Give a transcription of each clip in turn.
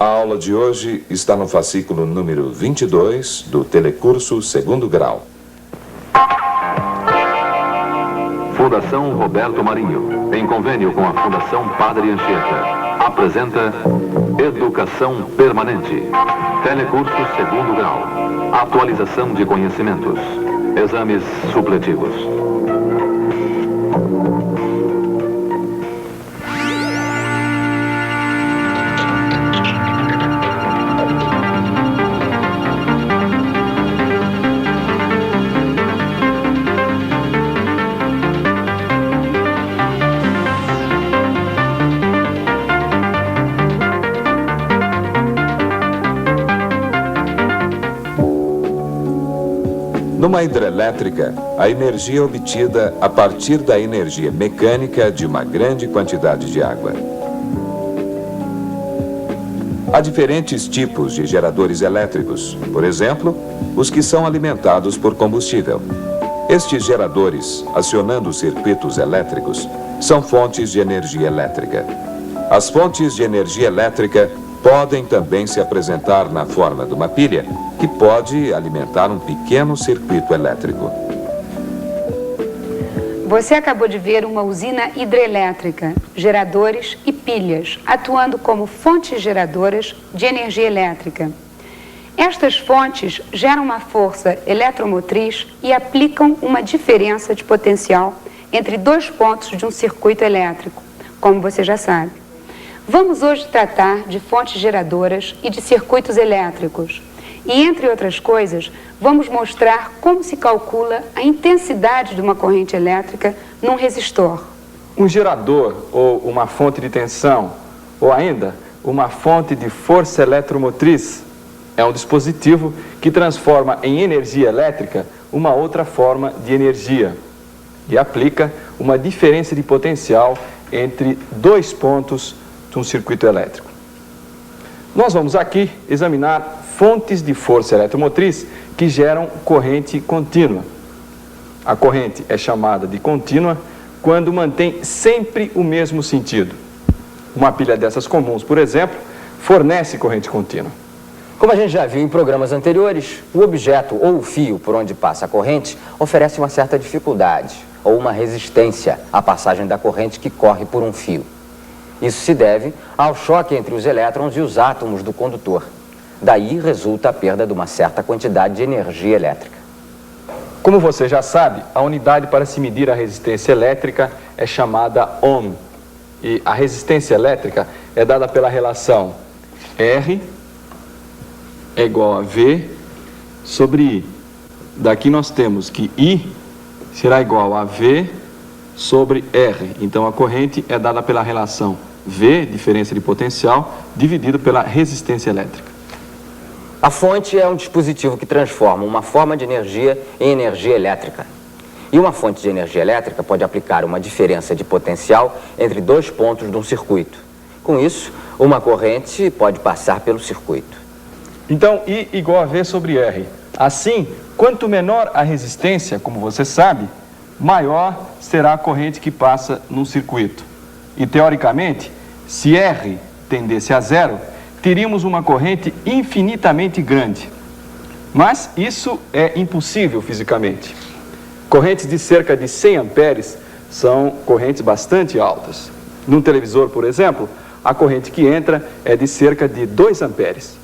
A aula de hoje está no fascículo número 22 do Telecurso 2º Grau. Fundação Roberto Marinho, em convênio com a Fundação Padre Anchieta, apresenta Educação Permanente. Telecurso 2º Grau. Atualização de conhecimentos. Exames supletivos. Numa hidrelétrica, a energia é obtida a partir da energia mecânica de uma grande quantidade de água. Há diferentes tipos de geradores elétricos, por exemplo, os que são alimentados por combustível. Estes geradores, acionando circuitos elétricos, são fontes de energia elétrica. As fontes de energia elétrica podem também se apresentar na forma de uma pilha, que pode alimentar um pequeno circuito elétrico. Você acabou de ver uma usina hidrelétrica, geradores e pilhas, atuando como fontes geradoras de energia elétrica. Estas fontes geram uma força eletromotriz e aplicam uma diferença de potencial entre dois pontos de um circuito elétrico, como você já sabe. Vamos hoje tratar de fontes geradoras e de circuitos elétricos. E, entre outras coisas, vamos mostrar como se calcula a intensidade de uma corrente elétrica num resistor. Um gerador ou uma fonte de tensão, ou ainda uma fonte de força eletromotriz, é um dispositivo que transforma em energia elétrica uma outra forma de energia e aplica uma diferença de potencial entre dois pontos de um circuito elétrico. Nós vamos aqui examinar fontes de força eletromotriz que geram corrente contínua. A corrente é chamada de contínua quando mantém sempre o mesmo sentido. Uma pilha dessas comuns, por exemplo, fornece corrente contínua. Como a gente já viu em programas anteriores, o objeto ou o fio por onde passa a corrente oferece uma certa dificuldade ou uma resistência à passagem da corrente que corre por um fio. Isso se deve ao choque entre os elétrons e os átomos do condutor. Daí resulta a perda de uma certa quantidade de energia elétrica. Como você já sabe, a unidade para se medir a resistência elétrica é chamada ohm. E a resistência elétrica é dada pela relação R é igual a V sobre I. Daqui nós temos que I será igual a V sobre R. Então a corrente é dada pela relação V, diferença de potencial, dividido pela resistência elétrica. A fonte é um dispositivo que transforma uma forma de energia em energia elétrica. E uma fonte de energia elétrica pode aplicar uma diferença de potencial entre dois pontos de um circuito. Com isso, uma corrente pode passar pelo circuito. Então, I igual a V sobre R. Assim, quanto menor a resistência, como você sabe, maior será a corrente que passa num circuito. E, teoricamente, se R tendesse a zero, teríamos uma corrente infinitamente grande. Mas isso é impossível fisicamente. Correntes de cerca de 100 amperes são correntes bastante altas. Num televisor, por exemplo, a corrente que entra é de cerca de 2 amperes.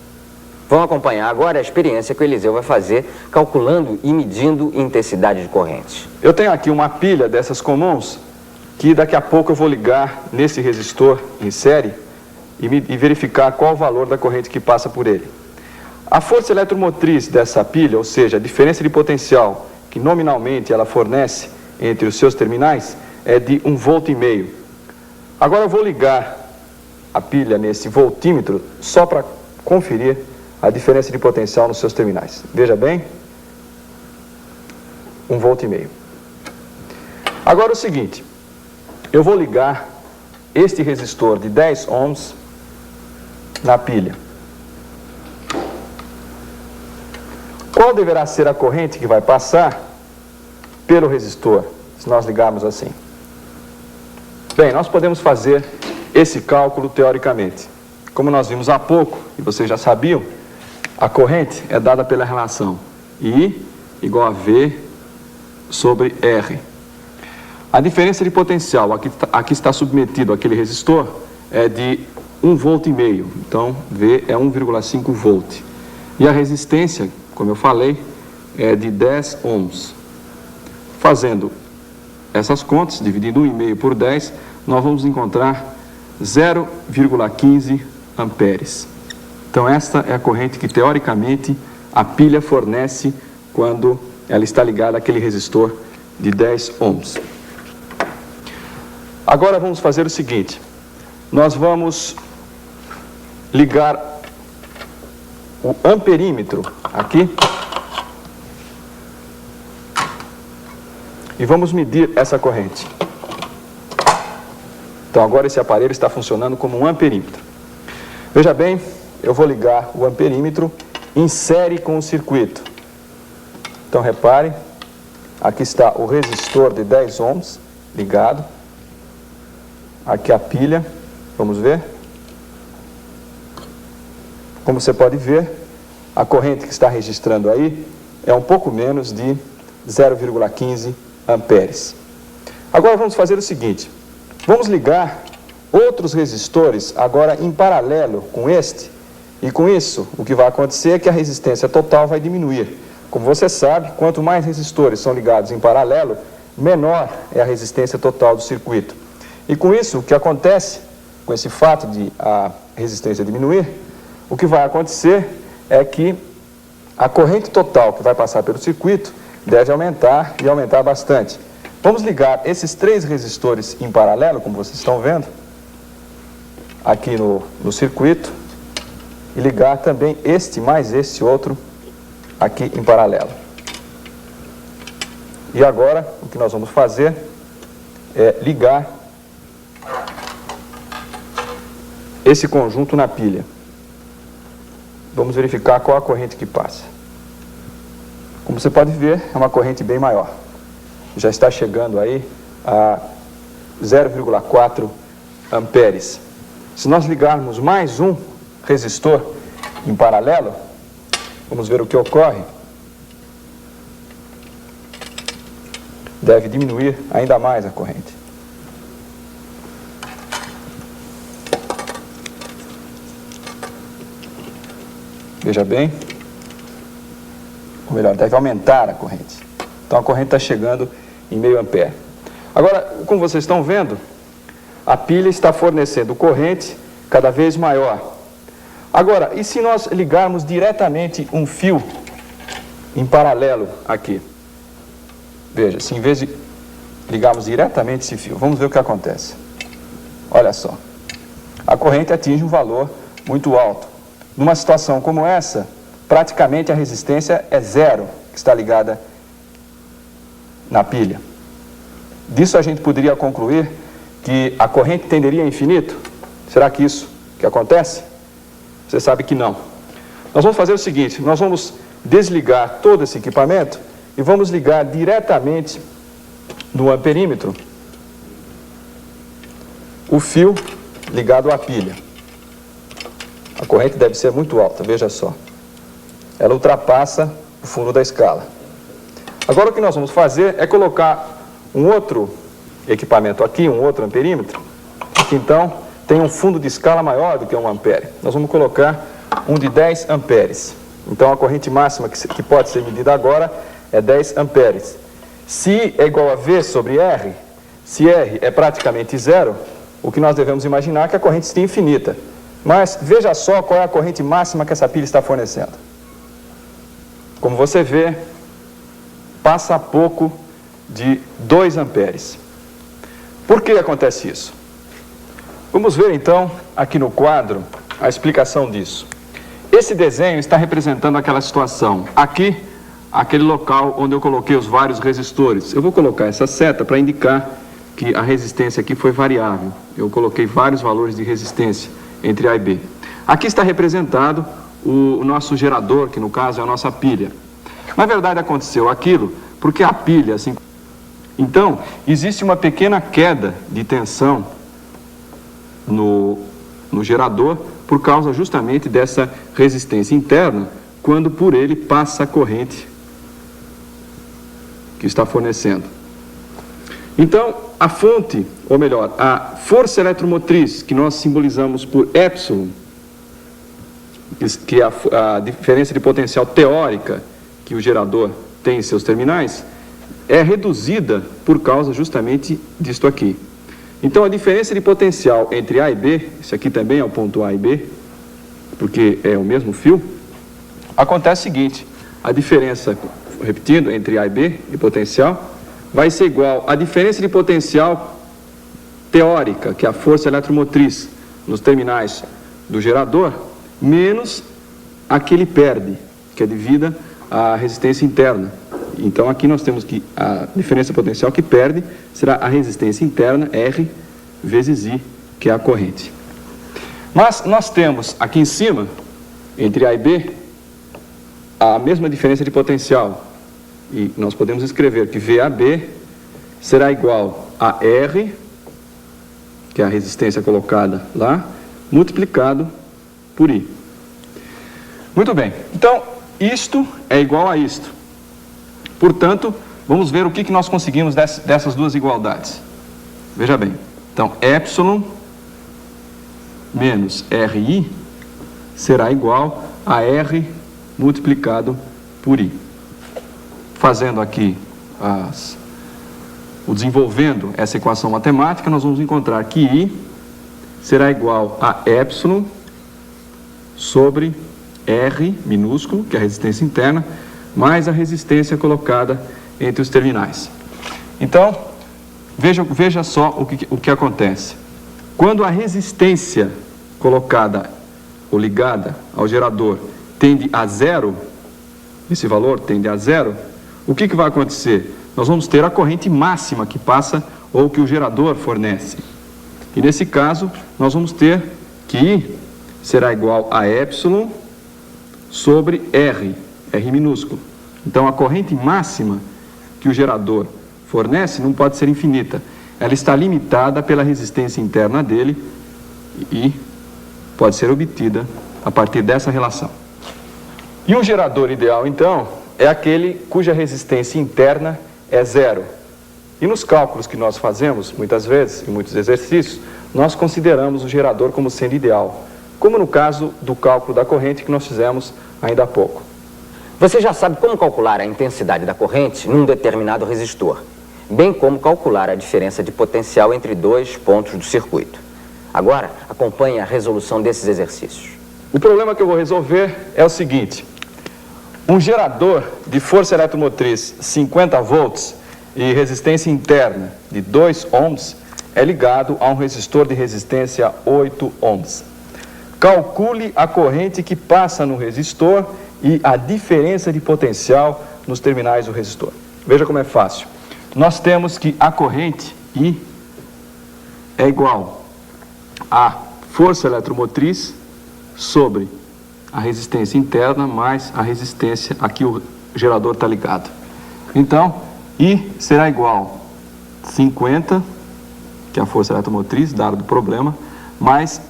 Vamos acompanhar agora a experiência que o Eliseu vai fazer calculando e medindo intensidade de corrente. Eu tenho aqui uma pilha dessas comuns que daqui a pouco eu vou ligar nesse resistor em série e verificar qual o valor da corrente que passa por ele. A força eletromotriz dessa pilha, ou seja, a diferença de potencial que nominalmente ela fornece entre os seus terminais, é de 1,5 volt. Agora eu vou ligar a pilha nesse voltímetro só para conferir a diferença de potencial nos seus terminais. Veja bem, 1,5 volt. Agora o seguinte, eu vou ligar este resistor de 10 ohms na pilha. Qual deverá ser a corrente que vai passar pelo resistor, se nós ligarmos assim? Bem, nós podemos fazer esse cálculo teoricamente. como nós vimos há pouco, e vocês já sabiam, a corrente é dada pela relação I igual a V sobre R. A diferença de potencial a que está submetido aquele resistor é de 1,5 volt. Então, V é 1,5 volt. E a resistência, como eu falei, é de 10 ohms. Fazendo essas contas, dividindo 1,5 por 10, nós vamos encontrar 0,15 amperes. Então, esta é a corrente que, teoricamente, a pilha fornece quando ela está ligada àquele resistor de 10 ohms. Agora vamos fazer o seguinte, nós vamos ligar o amperímetro aqui e vamos medir essa corrente. Então agora esse aparelho está funcionando como um amperímetro. Veja bem, eu vou ligar o amperímetro em série com o circuito. Então repare, aqui está o resistor de 10 ohms ligado. Aqui a pilha, vamos ver. Como você pode ver, a corrente que está registrando aí é um pouco menos de 0,15 amperes. Agora vamos fazer o seguinte, vamos ligar outros resistores agora em paralelo com este, e com isso o que vai acontecer é que a resistência total vai diminuir. Como você sabe, quanto mais resistores são ligados em paralelo, menor é a resistência total do circuito. E com isso, o que acontece, com esse fato de a resistência diminuir, o que vai acontecer é que a corrente total que vai passar pelo circuito deve aumentar e aumentar bastante. Vamos ligar esses 3 resistores em paralelo, como vocês estão vendo, aqui no circuito, e ligar também este mais este outro aqui em paralelo. E agora, o que nós vamos fazer é ligar esse conjunto na pilha. Vamos verificar qual a corrente que passa. Como você pode ver, é uma corrente bem maior. Já está chegando aí a 0,4 amperes. Se nós ligarmos mais um resistor em paralelo, vamos ver o que ocorre. Deve diminuir ainda mais a corrente. Veja bem, ou melhor, deve aumentar a corrente. Então a corrente está chegando em meio ampere. Agora, como vocês estão vendo, a pilha está fornecendo corrente cada vez maior. Agora, e se nós ligarmos diretamente um fio em paralelo aqui? Veja, se em vez de ligarmos diretamente esse fio, vamos ver o que acontece. Olha só, a corrente atinge um valor muito alto. Numa situação como essa, praticamente a resistência é zero que está ligada na pilha. Disso a gente poderia concluir que a corrente tenderia a infinito? Será que isso que acontece? Você sabe que não. Nós vamos fazer o seguinte, nós vamos desligar todo esse equipamento e vamos ligar diretamente no amperímetro o fio ligado à pilha. A corrente deve ser muito alta, veja só. Ela ultrapassa o fundo da escala. Agora o que nós vamos fazer é colocar um outro equipamento aqui, um outro amperímetro, que então tem um fundo de escala maior do que 1 ampere. Nós vamos colocar um de 10 amperes. Então a corrente máxima que pode ser medida agora é 10 amperes. Se é igual a V sobre R, se R é praticamente zero, o que nós devemos imaginar é que a corrente está infinita. Mas veja só qual é a corrente máxima que essa pilha está fornecendo. Como você vê, passa pouco de 2 amperes. Por que acontece isso? Vamos ver então aqui no quadro a explicação disso. Esse desenho está representando aquela situação. Aqui, aquele local onde eu coloquei os vários resistores. Eu vou colocar essa seta para indicar que a resistência aqui foi variável. Eu coloquei vários valores de resistência entre A e B. Aqui está representado o nosso gerador, que no caso é a nossa pilha. Na verdade aconteceu aquilo porque a pilha, assim... Então, existe uma pequena queda de tensão no gerador por causa justamente dessa resistência interna, quando por ele passa a corrente que está fornecendo. Então, a fonte, ou melhor, a força eletromotriz, que nós simbolizamos por epsilon, que é a diferença de potencial teórica que o gerador tem em seus terminais, é reduzida por causa justamente disto aqui. Então, a diferença de potencial entre A e B, esse aqui também é o ponto A e B, porque é o mesmo fio, acontece o seguinte: a diferença, repetindo, entre A e B de potencial, vai ser igual à diferença de potencial teórica, que é a força eletromotriz nos terminais do gerador, menos a que ele perde, que é devida à resistência interna. Então, aqui nós temos que a diferença potencial que perde será a resistência interna, R, vezes I, que é a corrente. Mas nós temos aqui em cima, entre A e B, a mesma diferença de potencial. E nós podemos escrever que VAB será igual a R, que é a resistência colocada lá, multiplicado por I. Muito bem. Então, isto é igual a isto. Portanto, vamos ver o que nós conseguimos dessas duas igualdades. Veja bem. Então, epsilon menos RI será igual a R multiplicado por I. Fazendo aqui desenvolvendo essa equação matemática, nós vamos encontrar que I será igual a epsilon sobre R minúsculo, que é a resistência interna, mais a resistência colocada entre os terminais. Então, veja só o que acontece. Quando a resistência colocada ou ligada ao gerador tende a zero, esse valor tende a zero, o que vai acontecer? Nós vamos ter a corrente máxima que passa ou que o gerador fornece. E nesse caso, nós vamos ter que I será igual a epsilon sobre R, R minúsculo. Então, a corrente máxima que o gerador fornece não pode ser infinita. Ela está limitada pela resistência interna dele e pode ser obtida a partir dessa relação. E um gerador ideal, então, é aquele cuja resistência interna é zero. E nos cálculos que nós fazemos, muitas vezes, em muitos exercícios, nós consideramos o gerador como sendo ideal, como no caso do cálculo da corrente que nós fizemos ainda há pouco. Você já sabe como calcular a intensidade da corrente num determinado resistor, bem como calcular a diferença de potencial entre dois pontos do circuito. Agora, acompanhe a resolução desses exercícios. O problema que eu vou resolver é o seguinte: um gerador de força eletromotriz 50 volts e resistência interna de 2 ohms é ligado a um resistor de resistência 8 ohms. Calcule a corrente que passa no resistor e a diferença de potencial nos terminais do resistor. Veja como é fácil. Nós temos que a corrente I é igual a força eletromotriz sobre a resistência interna mais a resistência a que o gerador está ligado. Então, I será igual a 50, que é a força eletromotriz, dado o problema, mais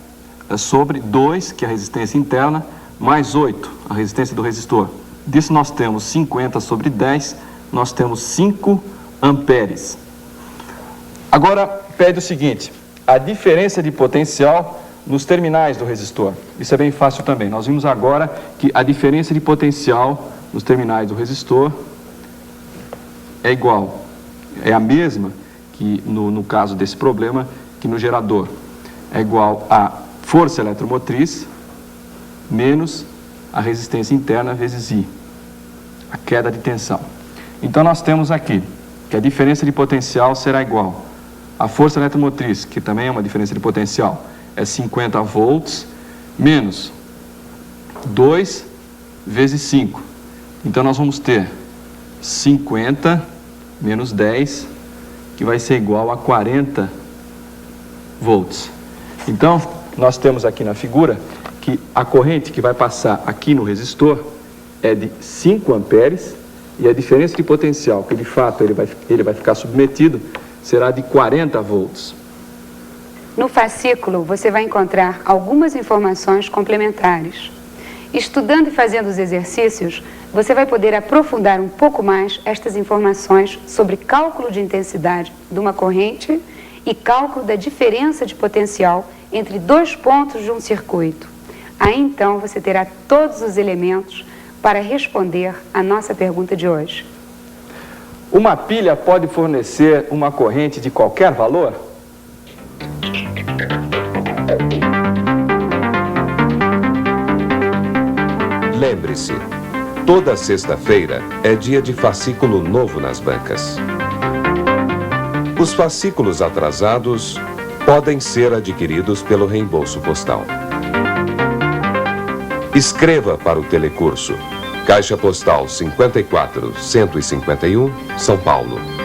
sobre 2, que é a resistência interna, mais 8, a resistência do resistor. Disso nós temos 50 sobre 10, nós temos 5 amperes. Agora, pede o seguinte: a diferença de potencial nos terminais do resistor. Isso é bem fácil também. Nós vimos agora que a diferença de potencial nos terminais do resistor é igual, é a mesma que no caso desse problema, que no gerador. É igual a força eletromotriz menos a resistência interna vezes I, a queda de tensão. Então nós temos aqui que a diferença de potencial será igual a força eletromotriz, que também é uma diferença de potencial, é 50 volts, menos 2 vezes 5. Então nós vamos ter 50 menos 10, que vai ser igual a 40 volts. Então, nós temos aqui na figura que a corrente que vai passar aqui no resistor é de 5 amperes e a diferença de potencial, que de fato ele vai ficar submetido, será de 40 volts. No fascículo, você vai encontrar algumas informações complementares. Estudando e fazendo os exercícios, você vai poder aprofundar um pouco mais estas informações sobre cálculo de intensidade de uma corrente e cálculo da diferença de potencial entre dois pontos de um circuito. Aí então você terá todos os elementos para responder à nossa pergunta de hoje. Uma pilha pode fornecer uma corrente de qualquer valor? Lembre-se, toda sexta-feira é dia de fascículo novo nas bancas. Os fascículos atrasados podem ser adquiridos pelo reembolso postal. Escreva para o telecurso, Caixa Postal 54-151, São Paulo.